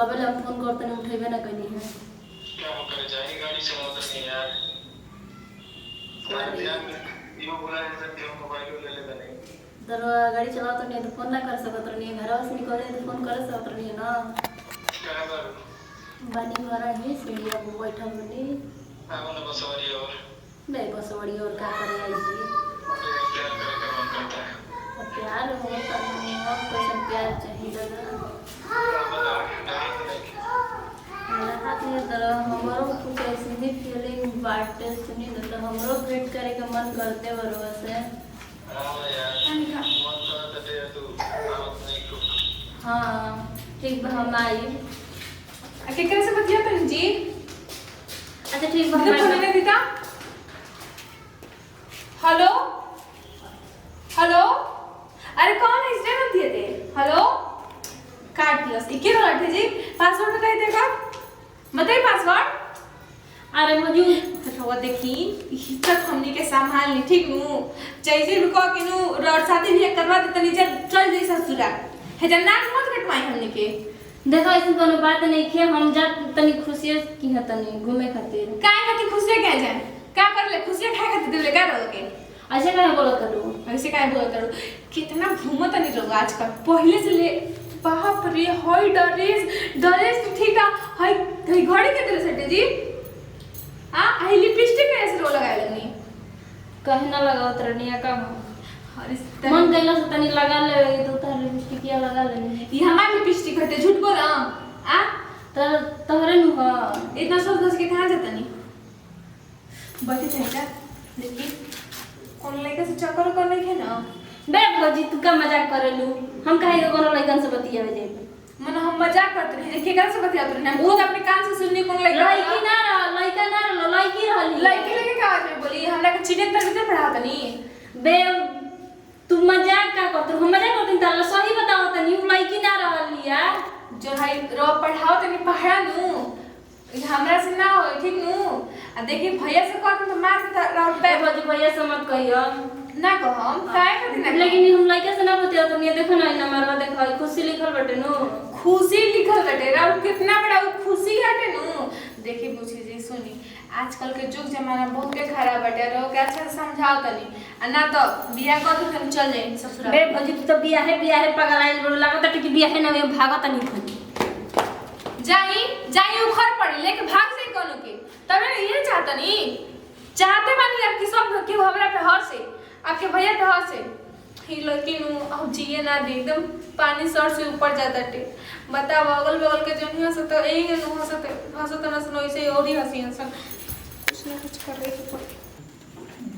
कबे हम फोन करते नहीं उठेबे ना कहीं है। क्या वो करे जाएगी गाड़ी से मतलब नहीं यार। तुम्हारे ध्यान में यो बोला है सर जो मोबाइल ले लेगा नहीं। दरवा गाड़ी चला तो नहीं तो फोन ना कर सकत नहीं, घर से निकले तो फोन कर सकत नहीं ना। कहां पर बानी वाला है सीढ़िया पर बैठा बनी। आओ ना बसवारी और नहीं बसवड़ी और क्या करे आई जी। प्यार करे का मन करता है। और प्यार होता नहीं है, कैसे प्यार चाहिए लगा। हाथ में तरह हमारो कुछ ऐसी भी फीलिंग बाटे सुनी तो हमारो भेंट करे का मन करते बरोबर से। हां यार मन तो दे तू आवत नहीं कुछ। हाँ ठीक बा हम आई। केकरे से बतिया तन जी? अच्छा ठीक बा मतलब फोन नहीं देता। हेलो हेलो अरे कौन है इसने मत दिए थे। हेलो काट दिया इके वाला जी पासवर्ड बताइए देगा बताइए पासवर्ड। अरे मौजूद तो देखी तक हमनी के संभाल ली ठीक नु जैसे भी कह के नु रोड शादी भी करवा दे तनी चल जई ससुरा है जन्ना मत कटवाई हमनी के। देखो ऐसी कोनो बात नहीं है, हम जा तनी खुशी की है तनी घूमे खातिर। काहे खातिर खुशी क्या जाए क्या कर ले खुशी खाए खातिर दिले का रहो के ऐसे काहे बोलत करू ऐसे काहे बोलत करू कितना घूमत नहीं लोग आजकल पहले से ले बाप रे होय ड्रेस ठीक है हाय घड़ी के तरह सेटे जी हां आई लिपस्टिक कैसे रो लगाए लगनी कहे ना लगावत रहनिया का अरे मन कैला से तनी लगा ले तो तार लिपस्टिक या लगा लेनी। ये हमारी लिपस्टिक हटे झूठ बोल आ तहरे नु हां इतना सब घस के कहां जाता नहीं बैठे थे क्या देखी कौन लड़का से चक्कर कर नहीं है ना बे भौजी तू का मजाक करेलू, हम काहे कोनो लइकन से बतियावे जे मन हम मजाक करते रहे देखिए कैसे बतियाते रहे वो अपने कान से सुननी कौन लड़का लइकी ना रह लइका ना रह लइकी रहली लड़की लगे का आवाज में बोली हमरा के चीने तक नहीं पढ़ाता नहीं बे तू मजाक का करत हम मजाक करत त सही बताओ तनी लइकी ना रहली यार जो है रो पढ़ाओ तनी पढ़ा नु हमरा से ना हो ठीक नु आ देखिए भैया से कहत तो मार के राउंड बे भौजी भैया से मत कहियो ना कहो हम काहे खातिर ना लेकिन हम लइका से ना बतिया तो नहीं देखो ना नंबरवा देखो खुशी लिखल बटे नु खुशी लिखल बटे राउंड कितना बड़ा खुशी हटे नु देखिए पूछी जी सुनी आजकल के जुग जमाना बहुत के खराब बटे रो के अच्छा से समझाओ तनी आ ना तो बियाह कर दो हम चल जाए ससुराल। बे भौजी तू तो बियाह है पगलाइल बड़ लागत कि बियाह ना में भागत नहीं खनी जाई उखड़ पड़ी लेके भाग से कोनो के तबे ये चाहता नहीं चाहते बानी अब कि सब के हमरा पे हर से आपके भैया पे हर से ही लेकिन अब जिए ना दे एकदम पानी सर से ऊपर जाता टे बताओ अगल बगल के जनिया से तो यही के हंसत न सुनो ऐसे और ही हंसी हंसन कुछ ना कुछ कर रही तो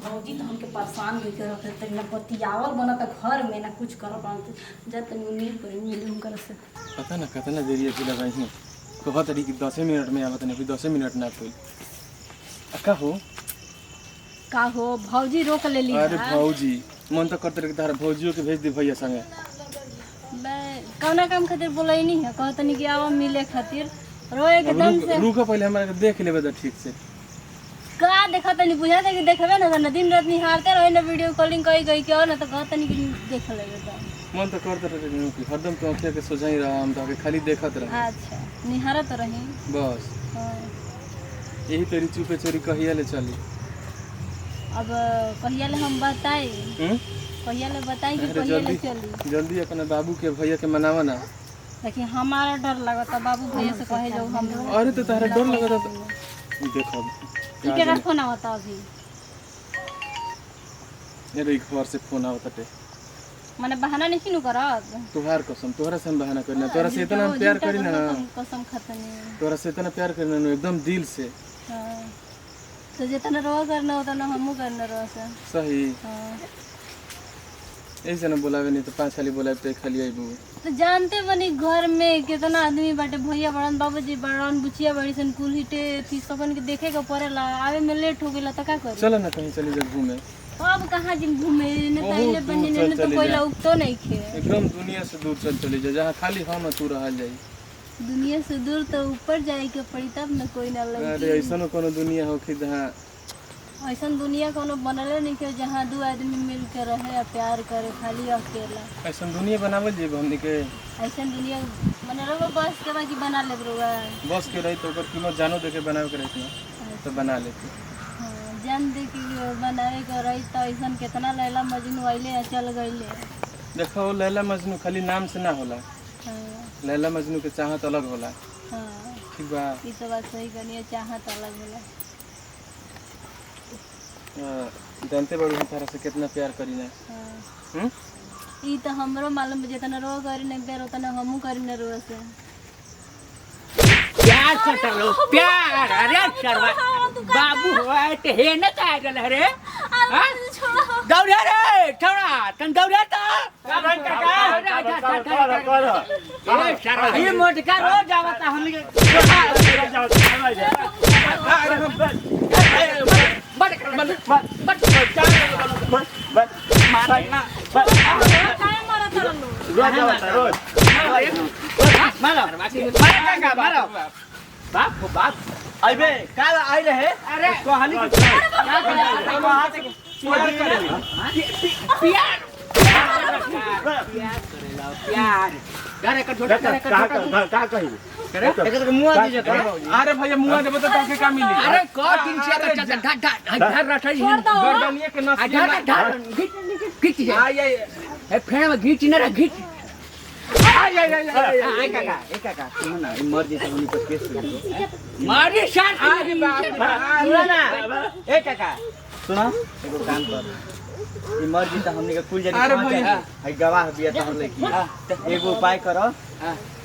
भौजी तो हमके परेशान भी कर रखे तक ना बतियावल बना त घर में ना कुछ कर पाते जब तक उम्मीद पर मिले हम कर से पता ना कितना देरी है लगा ही कहत रही कि 10 मिनट में आवत नहीं 10 मिनट ना कोई का हो भौजी रोक ले ली। अरे भौजी मन तो करते रहे तार भौजियों के भेज दे भैया संगे बे कौना काम खातिर बोलै नहीं है कहत नहीं कि आवा मिले खातिर रोए के दम से रुको पहले हमरा के देख लेबे त ठीक से का देखत नहीं बुझा दे कि देखबे ना दिन रात निहारते रहे ना वीडियो कॉलिंग कई गई के और ना तो कहत नहीं कि देख लेबे त मन तो करते रहे कि हरदम तो आंखें के सोझाई रहा हम तो खाली देखत रहे। अच्छा निहारत रही बस हां यही तेरी चुपे चोरी कहिया ले चली अब कहिया ले हम बताई कहिया ले बताई कि कहिया ले चली जल्दी अपने बाबू के भैया के मनावा ना लेकिन हमारा डर लगता बाबू भैया से कहे जो हम अरे तो तारा डर लगता देखो ठीक है फोन आवता अभी मेरे घर से फोन आवता टे माने बहाना नहीं नु करत तोहार कसम तोहरा से हम बहाना करना तोरा से इतना प्यार करी ना कसम खतनी तोरा से इतना प्यार करना ना एकदम दिल से हां तो जितना रोवा करना होता ना हमहू करना रह से सही हां ऐसे ना बुलावे नहीं तो 5 खाली बुलावे तो खाली आइबू तो जानते बनी घर में कितना आदमी बाटे भैया बड़न बाबूजी बड़न बुचिया बड़ी सन कुल हिटे थी सबन के देखे के पड़ेला आवे में लेट हो गेला त का करी चलो ना कहीं चली जा घूमे अब कहां जिन घूमे ने पहले बने ने तो कोई लोग तो नहीं खे एकदम दुनिया से दूर चली जा जहां खाली हम तू रह जाई दुनिया से दूर तो ऊपर जाए के पड़ी तब न कोई ना लगे अरे ऐसा न कोनो दुनिया हो कि जहां ऐसा दुनिया कोनो बनले नहीं के जहां दो आदमी मिल के रहे प्यार करे खाली अकेला ऐसा दुनिया बनावल जेब हमनी के ऐसा दुनिया रवा बस के बाकी बना ले रवा। बस के रही तो ओकर कीमत जानो देके बनावे के रही तो बना लेती। हां जान दे कि बनावे के रही तो ऐसन कितना लैला मजनू आइले चल गइले। देखो लैला मजनू खाली नाम से ना होला। हां लैला मजनू के चाहत अलग होला। हां ठीक बा। ई तो बात सही कनिए चाहत अलग होला। जानते बड़ू हम तारा से कितना प्यार करी ना। हां ई तो हमरो मालूम है जितना रो करी नहीं प्यार उतना हमहू करी न रो से। प्यार से करो प्यार। अरे शर्मा बाबू होए ते हे न काय गल रे। दौड़ा रे छोड़ा तन दौड़ा तो ए शर्मा ये मोटका रो जावता हम के बट मारा ना काय मारा तरलो रोज मारो का मारो बाप को बाप अबे काल आई रहे। अरे कहानी की प्यार प्यार डरे कर छोटा करे का कही करे एकर मुआ दीजिए करे। अरे भैया मुआ देबो तो ताके का मिली। अरे को दिन से तो चल धर रखई गर्दनिया के नस धर घिच जा आई ए फेण में घिच न रे घिच आई काका सुनो ना मर्जी से उन्हीं पर केस कर मर्जी शान अरे बाप सुनो ना ए काका सुनो एगो काम कर ई मर्जी त हमनी के कुल जने अरे भैया है गवाह बिया त हम लेकी एगो उपाय करो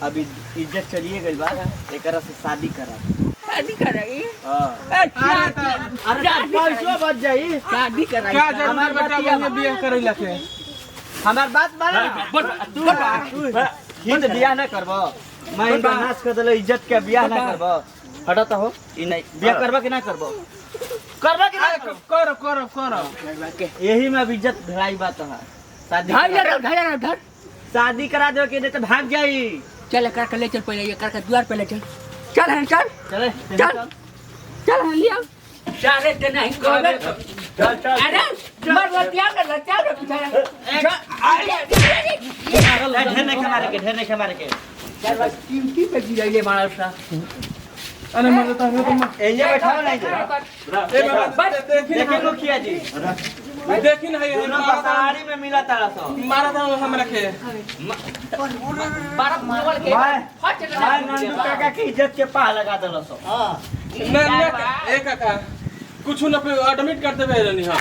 अभी इज्जत चलिए गइल बा एकरा से शादी करा। शादी कराई हां अरे पैसा बच जाई शादी कराई। क्या जरूरत बेटा में बियाह करैला के हमार बात मानो तू हिंद बियाह ना करबो मैं इनका नाश कर देले इज्जत के बियाह ना करबो हटत हो ई नहीं बियाह करबो कि ना करबो करबो कि ना करो यही में इज्जत ढलाई बात है। शादी धर शादी करा दो कि नहीं तो भाग जाई। चल कर ले चल पहले ये कर द्वार पे ले चल चल चल चल चल चल लिया सारे दिन नहीं कोबे चल चल अरे मर लतिया कर लतिया ढेर नहीं मारे के यार बस कीमती पे गिरैले मानस सा। अरे मजे तो हमें तो एजे बैठा नहीं ए देखिए मुखिया जी देखिन है पहाड़ी में मिला तारा सो मारा था हमरा के बारह मोबाइल के हट नंदू काका की इज्जत के पा लगा देलो सो। हां ना ए काका कुछ न पे एडमिट करते हुए रहनी। हां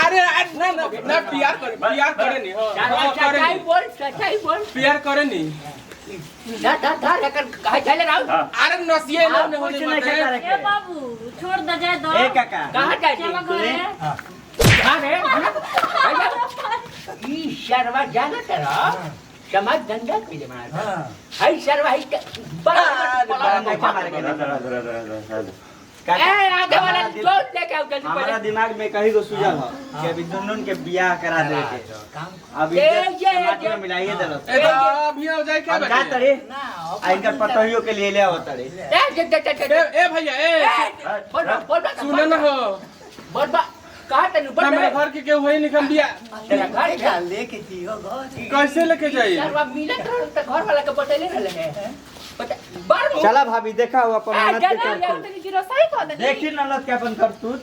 अरे ना प्यार करे नहीं। हां सच्चाई बोल प्यार करे नहीं अरे नसिए लोग ने होने मत ए बाबू छोड़ दे जाए दो। ए काका कहां जाए कहां रे ई शर्मा जाना तेरा समाज धंधा के लिए मार हाय शर्मा ही बड़ा मार के ए आगे वाला जोर लेके आओ जल्दी। हमारा दिमाग में कहीं को सुझाव है कि अभी दोनों के बियाह करा दे के अभी समाज में मिलाइए देलो ए अभी हो जाए क्या का तड़े इनका पतोहियों के लिए ले आओ तड़े ए भैया ए सुन न हो बोल बा कहां तनु बोल मेरे घर के केहू है निकल दिया तेरा घर का लेके दियो घर कैसे लेके जाइए यार अब मिले तो घर वाला के बतैले रहले है चला भाभी देखा हुआ अपन मेहनत के करतूत देखी नलत के अपन करतूत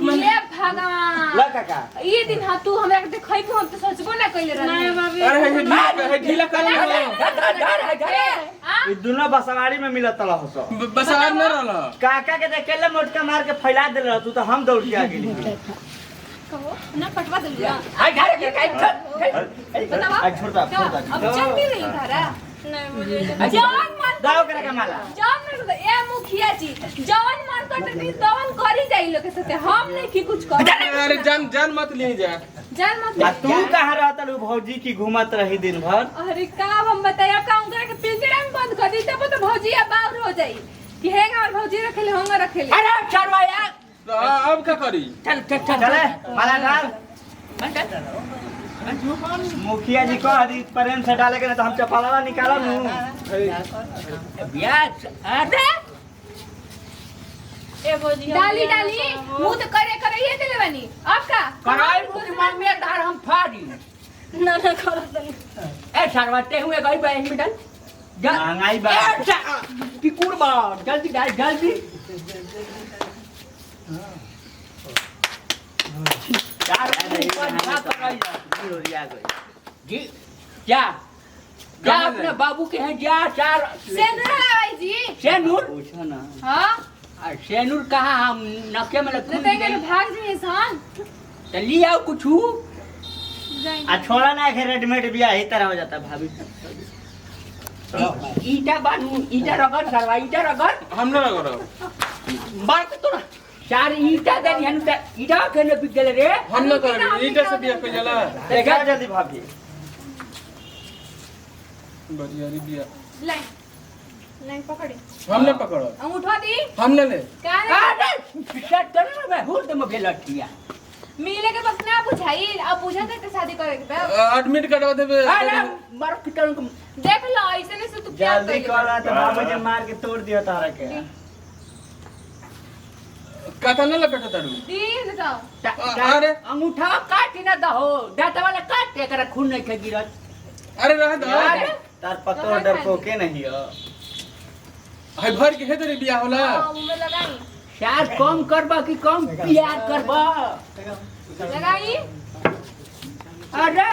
ये भगवान ला काका ये दिन हां तू हमरा के देखै को हम तो सोचबो ना कइले रहनी। नहीं बाबू अरे है ढीला कर ई दोनों बसवाड़ी में मिलत तला हसो बसवार न रहल काका के देखेले मोटका मार के फैला देल तू तो हम दौड़ के आ गेली कहो ना पटवा दिलिया हाय घर के काई बतावा आज छोड़ता अब चलती रही धारा नहीं मुझे जवान मन गाओ करे के माला जवान मन ए मुखिया जी जवान मन करते दिन दवन करी जाई लोग के साथे हम नहीं की कुछ कर। अरे जान मत ले जा जान मत तू कहां रहत लू भौजी की घुमत रही दिन भर। अरे का हम बताया का उनकरा के पिंजरा में बंद कर दी तब तो भौजिया बाहर हो जाई कि हेंगा और भौजी रखेले होंगे रखेले। अरे चरवा यार अब क्या करी चल चले माला डाल मुखिया जी को हरी प्रेम से डाले के ना तो हम चपाला निकालम नु ब्याज अरे ए भौजी डाली मुंह तो करे ये देले बनी अब का कराई मुखी मन में धार हम फाड़ी ना करो तनी ए सरवटे हुए गई बहन मिडल महंगाई बा टिकुर बा जल्दी डाल जल्दी चार जी क्या क्या अपने बाबू के हैं जा चार सेंदूर लगाई जी। सेनूर पूछो ना हाँ सेनूर कहाँ हम नके में ले तेरे भाग जी इंसान तो ली आओ कुछ आ छोड़ा ना है रेडीमेड बिया ही तरह हो जाता भाभी ईटा बानू ईटा रगड़ करवा ईटा रगड़ हम ना करो बार तो ना चार ईटा दे हनु त ईटा के ने बिक गेले रे हम ना करो ईटा से बिया कर जाला देखा जल्दी भाभी बढ़िया रे बिया लाइन लाइन पकड़ी हम ना पकड़ो अंगूठा दी हम ना ले का अरे पिछट कर ना मैं हुर दम बेलटिया मिले के बस ना बुझाई अब बुझा दे शादी करे के बा। एडमिट करवा देबे अरे मारो किटन को देख लो ऐसे नहीं से तू प्यार जल्दी करा तो बाबू जी मार के तोड़ दियो तारा के कथा ना लपेटा तारू दी न तो अरे अंगूठा काट ना दहो दाता वाला काट एकरा खून नहीं के गिरत अरे रह दो तार पतो डर को के नहीं हो हाय भर के हेतरे बिया होला हां मुंह में लगाई चार कम करबा कि कम प्यार करबा लगाई अरे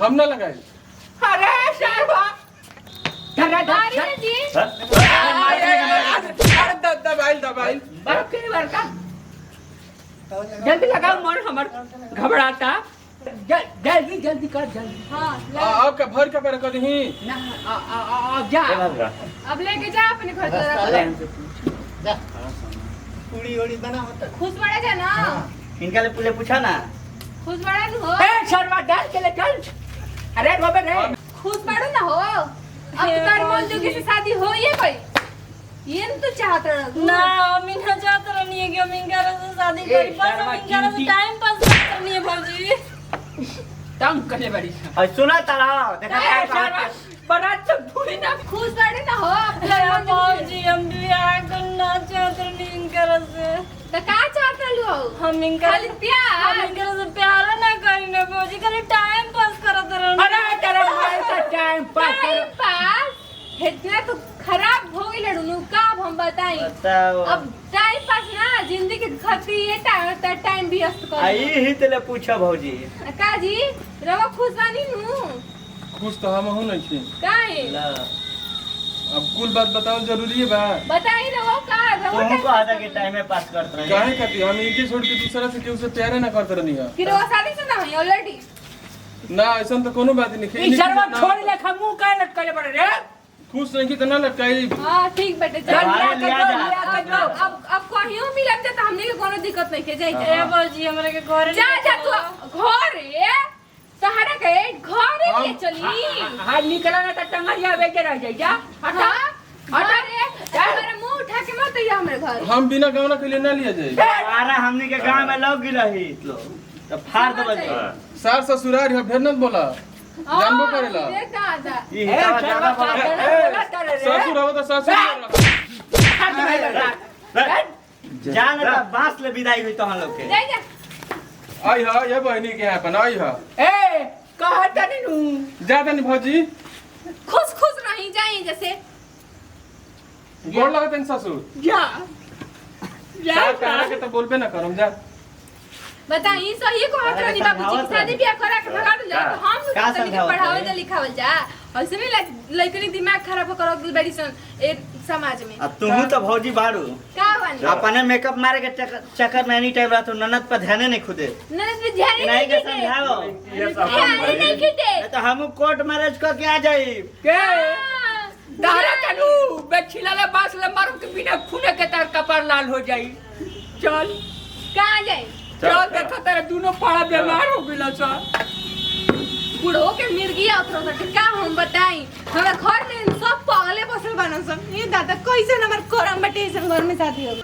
हम ना लगाई अरे सरबा धरा गाड़ी धरा में दी अरे दबाइल बार के बार का जल्दी लगाओ मोर हमर घबराता जल्दी जल्दी कर जल्दी हां अब का भर के पर कर दही ना जा अब लेके जा अपने घर अरे तरफ हमसे पूछ जा पूड़ी ओड़ी बना होता खुश बड़ा जा ना इनका ले पुले पूछा ना खुश बड़ा न हो ए सरवा डाल के ले चल अरे रोबे रे खुश बड़ा ना हो अब तो तार मौजूद से शादी हो ये कोई ये न तू चाहत रह ना अमीन ना चाहत रहनी है कि अमीन का से शादी करी बस अमीन का से टाइम पास करनी है भौजी तंग करले बड़ी और सुना तारा देखा ए सरवा बरात तो भूली ना खुश बड़े ना हो अब अरे भौजी हम बियाह करना चाहत रहनी इनका से तो का चाहत रहलू हम इनका खाली प्यार हम इनका से प्यार ना करी ना भौजी खाली टाइम पास करत रहनी अरे तेरा भाई का टाइम पास टाइम पास इतना तो खराब हो गई लड़ू का अब हम बताई बताओ अब टाइम पास ना जिंदगी खती है टाइम भी व्यस्त कर आई ही तेले पूछा भौजी का जी रवा खुश बानी नु खुश तो हम हो नहीं छी काहे ला अब कुल बात बताओ जरूरी है बा बताई रवा का रवा तुमको आधा के टाइम में पास करत रहे काहे करती हम इनके छोड़ के दूसरा से केहू से प्यार ना करते रहनी है कि रवा शादी से ना है ऑलरेडी ना ऐसा तो कोनो बात नहीं ई सरवा छोड़ ले खमू काहे लटकले बड़े रे खुश नहीं की तो ना लटकाई हां ठीक बेटे चल हमारे लिया लिया कर जा। लिया कर दो अब कहियो मिलब त हमने के कोनो दिक्कत नहीं के जाई ए भौजी हमरा के घर जा जा तू घर रे सहारा के घर ले चली हां निकला ना त टंगरिया बेचे रह जाई जा हटा हटा रे हमारे मुंह उठा के मत आइए हमारे घर हम बिना गवना के लिए ना लिया जाए सारा हमनी के गांव में लोग गिला ही लो तो फाड़ दबल सार ससुरार है ढेर न बोला जानबो करेला देख दादा ई ए हिसाब ज्यादा सरवा बोला ससुर हो तो ससुर जान त बांस ले विदाई हुई तो हम लोग के जाई जा आई हा ये बहनी के यहाँ अपन आई हा ए कहा तनी नु ज्यादा नहीं भौजी खुश खुश रही जाई जैसे गोड़ लगते हैं ससुर जा साथ कहना के तो बोलबे ना करम जा बताई सही को हाथ रानी बाबूजी की शादी ब्याह करा के भगा दो जा तो हम का सुनते समझावत पढ़ावे है? जा लिखावल जा ऐसे नहीं लइकनी दिमाग खराब कर दिल बड़ी सन ए समाज में अब तुम तो भौजी बाड़ू का बानी अपने मेकअप मारे के चक्कर में एनी टाइम रहत ननद पर ध्यान नहीं खुदे ननद पे ध्यान ही नहीं नहीं के दे समझाओ ध्यान ही नहीं खींचे नहीं तो हम कोर्ट मैरिज को क्या जाई के दारा तनु बेचिला ले बास ले मारू के बिना खूने के तार कपार लाल हो जाई चल कहां जाए चल देखो तेरे दोनों पाड़ा बीमार हो गेला सा बुढ़ो के मिर्गिया उतरो सके का हम बताई हमारे घर में सब पागले बसल बनो सब ये दादा कैसे नंबर करम बटे इस घर में शादी हो